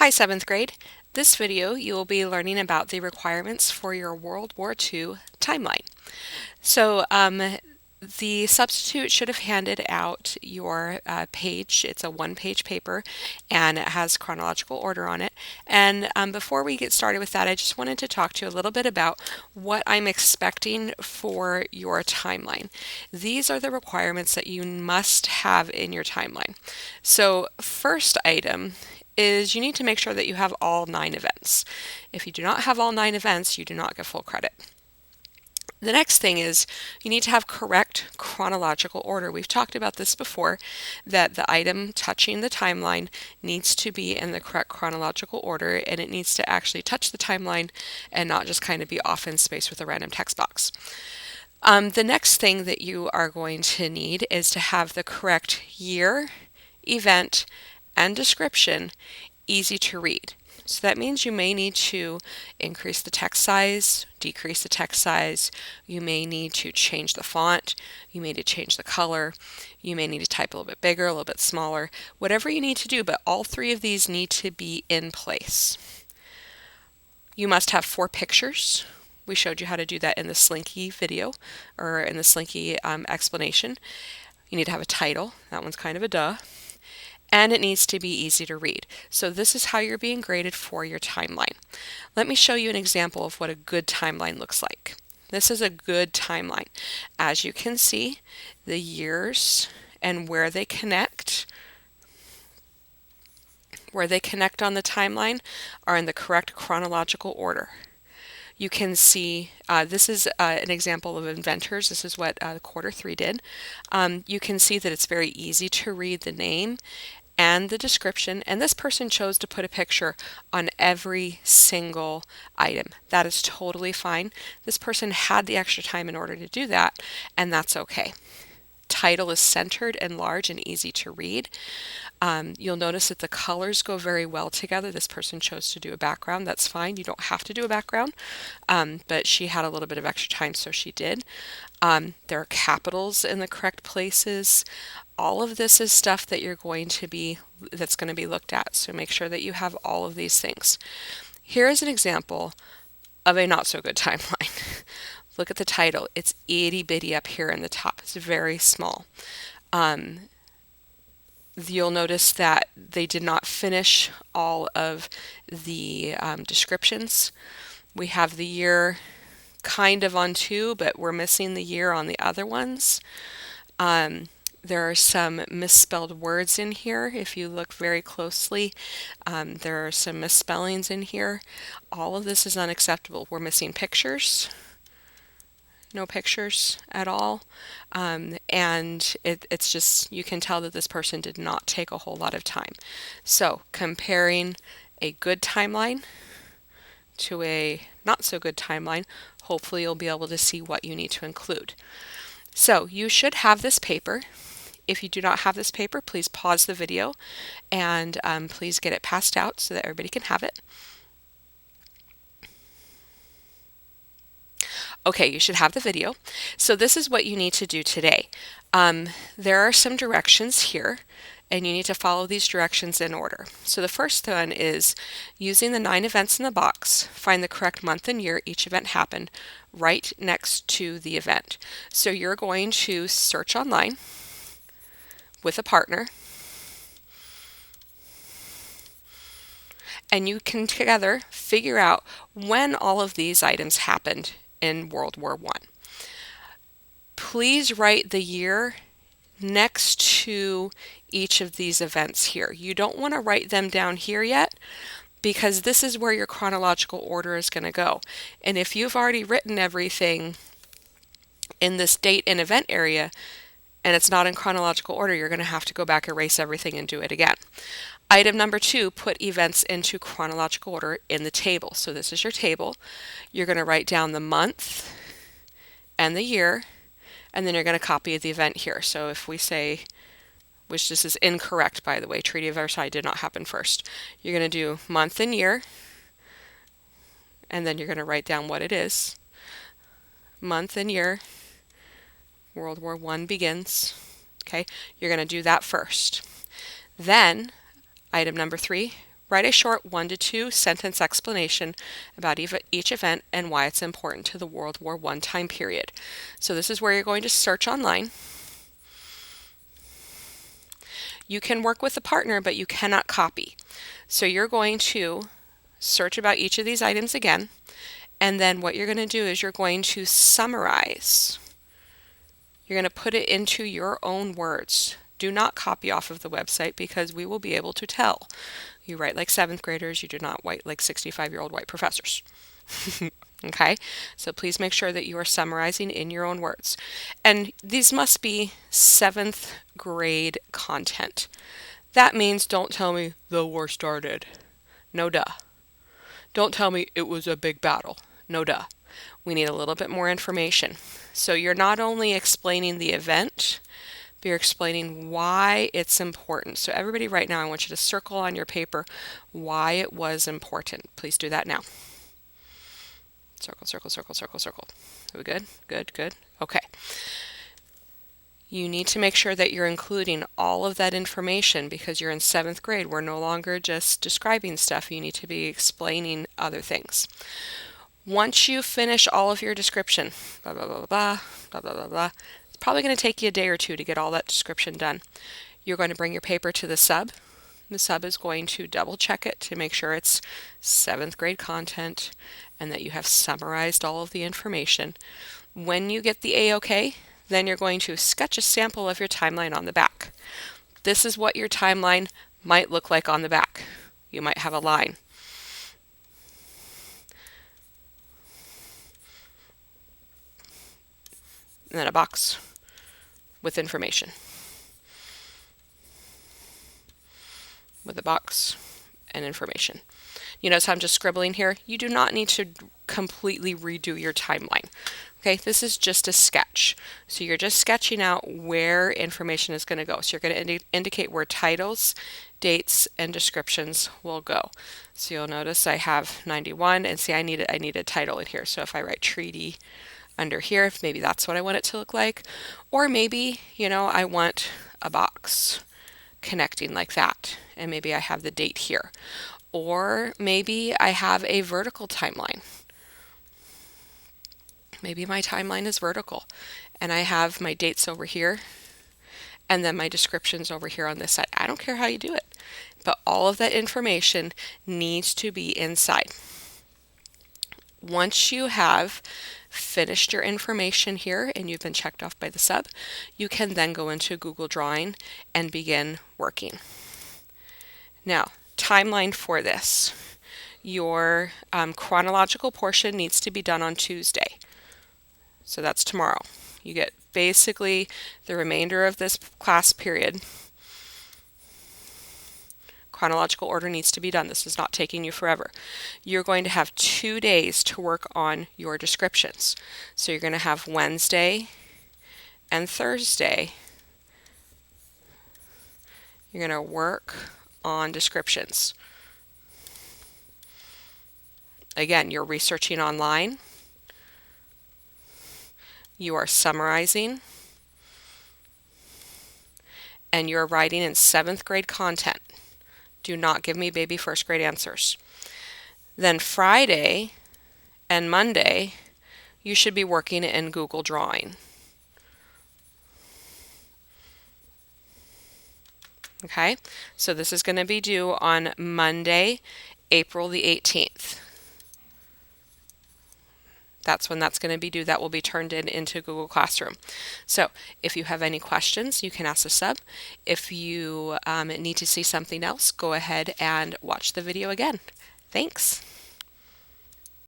Hi, 7th grade. This video you will be learning about the requirements for your World War II timeline. The substitute should have handed out your page. It's a one-page paper and it has chronological order on it. And before we get started with that, I just wanted to talk to you a little bit about what I'm expecting for your timeline. These are the requirements that you must have in your timeline. So first item is you need to make sure that you have all 9 events. If you do not have all 9 events, you do not get full credit. The next thing is you need to have correct chronological order. We've talked about this before, that the item touching the timeline needs to be in the correct chronological order, and it needs to actually touch the timeline and not just kind of be off in space with a random text box. The next thing that you are going to need is to have the correct year, event, and description easy to read. So that means you may need to increase the text size, decrease the text size, you may need to change the font, you may need to change the color, you may need to type a little bit bigger, a little bit smaller, whatever you need to do, but all 3 of these need to be in place. You must have 4 pictures. We showed you how to do that in the Slinky video, or in the Slinky explanation. You need to have a title. That one's kind of a duh. And it needs to be easy to read. So this is how you're being graded for your timeline. Let me show you an example of what a good timeline looks like. This is a good timeline. As you can see, the years and where they connect on the timeline are in the correct chronological order. You can see, this is an example of inventors. This is what quarter 3 did. You can see that it's very easy to read the name and the description, and this person chose to put a picture on every single item. That is totally fine. This person had the extra time in order to do that, and that's okay. Title is centered and large and easy to read. You'll notice that the colors go very well together. This person chose to do a background. That's fine. You don't have to do a background, but she had a little bit of extra time, so she did. There are capitals in the correct places. All of this is stuff that that's going to be looked at, so make sure that you have all of these things. Here is an example of a not so good timeline. Look at the title. It's itty bitty up here in the top. It's very small. You'll notice that they did not finish all of the descriptions. We have the year kind of on 2, but we're missing the year on the other ones. There are some misspelled words in here. If you look very closely, there are some misspellings in here. All of this is unacceptable. We're missing pictures. No pictures at all, and it's just, you can tell that this person did not take a whole lot of time. So comparing a good timeline to a not so good timeline, hopefully you'll be able to see what you need to include. So you should have this paper. If you do not have this paper, please pause the video and please get it passed out so that everybody can have it. Okay, you should have the video. So this is what you need to do today. There are some directions here, and you need to follow these directions in order. So the first one is using the 9 events in the box, find the correct month and year each event happened right next to the event. So you're going to search online with a partner, and you can together figure out when all of these items happened in World War I. Please write the year next to each of these events here. You don't want to write them down here yet, because this is where your chronological order is going to go. And if you've already written everything in this date and event area and it's not in chronological order, you're going to have to go back, erase everything, and do it again. Item number 2, put events into chronological order in the table. So this is your table. You're going to write down the month and the year, and then you're going to copy the event here. So if we say, which this is incorrect by the way, Treaty of Versailles did not happen first. You're going to do month and year, and then you're going to write down what it is. Month and year, World War I begins. Okay, you're going to do that first. Then, item number 3, Write a short 1 to 2 sentence explanation about each event and why it's important to the World War I time period. So this is where you're going to search online. You can work with a partner, but you cannot copy. So you're going to search about each of these items again, and then what you're going to do is you're going to summarize. You're going to put it into your own words. Do not copy off of the website because we will be able to tell. You write like 7th graders, you do not write like 65-year-old white professors. Okay, so please make sure that you are summarizing in your own words. And these must be 7th grade content. That means don't tell me the war started. No duh. Don't tell me it was a big battle. No duh. We need a little bit more information. So you're not only explaining the event, but you're explaining why it's important. So everybody right now, I want you to circle on your paper why it was important. Please do that now. Circle, circle, circle, circle, circle. Are we good? Good, good. Okay. You need to make sure that you're including all of that information because you're in 7th grade. We're no longer just describing stuff. You need to be explaining other things. Once you finish all of your description, blah, blah, blah, blah, blah, blah, blah, blah, it's probably going to take you a day or two to get all that description done. You're going to bring your paper to the sub. The sub is going to double check it to make sure it's 7th grade content and that you have summarized all of the information. When you get the A-OK, then you're going to sketch a sample of your timeline on the back. This is what your timeline might look like on the back. You might have a line. And then a box with information. With a box and information. You notice how I'm just scribbling here? You do not need to completely redo your timeline. Okay, this is just a sketch. So you're just sketching out where information is going to go. So you're going to indicate where titles, dates, and descriptions will go. So you'll notice I have 91, and see I need a title in here. So if I write treaty under here, if maybe that's what I want it to look like. Or maybe, I want a box connecting like that, and maybe I have the date here. Or maybe I have a vertical timeline. Maybe my timeline is vertical and I have my dates over here and then my descriptions over here on this side. I don't care how you do it, but all of that information needs to be inside. Once you have finished your information here and you've been checked off by the sub, you can then go into Google Drawing and begin working. Now, timeline for this. Your chronological portion needs to be done on Tuesday. So that's tomorrow. You get basically the remainder of this class period. Chronological order needs to be done. This is not taking you forever. You're going to have 2 days to work on your descriptions. So you're going to have Wednesday and Thursday. You're going to work on descriptions. Again, you're researching online. You are summarizing. And you're writing in 7th grade content. Do not give me baby 1st grade answers. Then Friday and Monday, you should be working in Google Drawing. Okay, so this is going to be due on Monday, April the 18th. That's when that's going to be due. That will be turned into Google Classroom. So if you have any questions, you can ask the sub. If you need to see something else, go ahead and watch the video again. Thanks.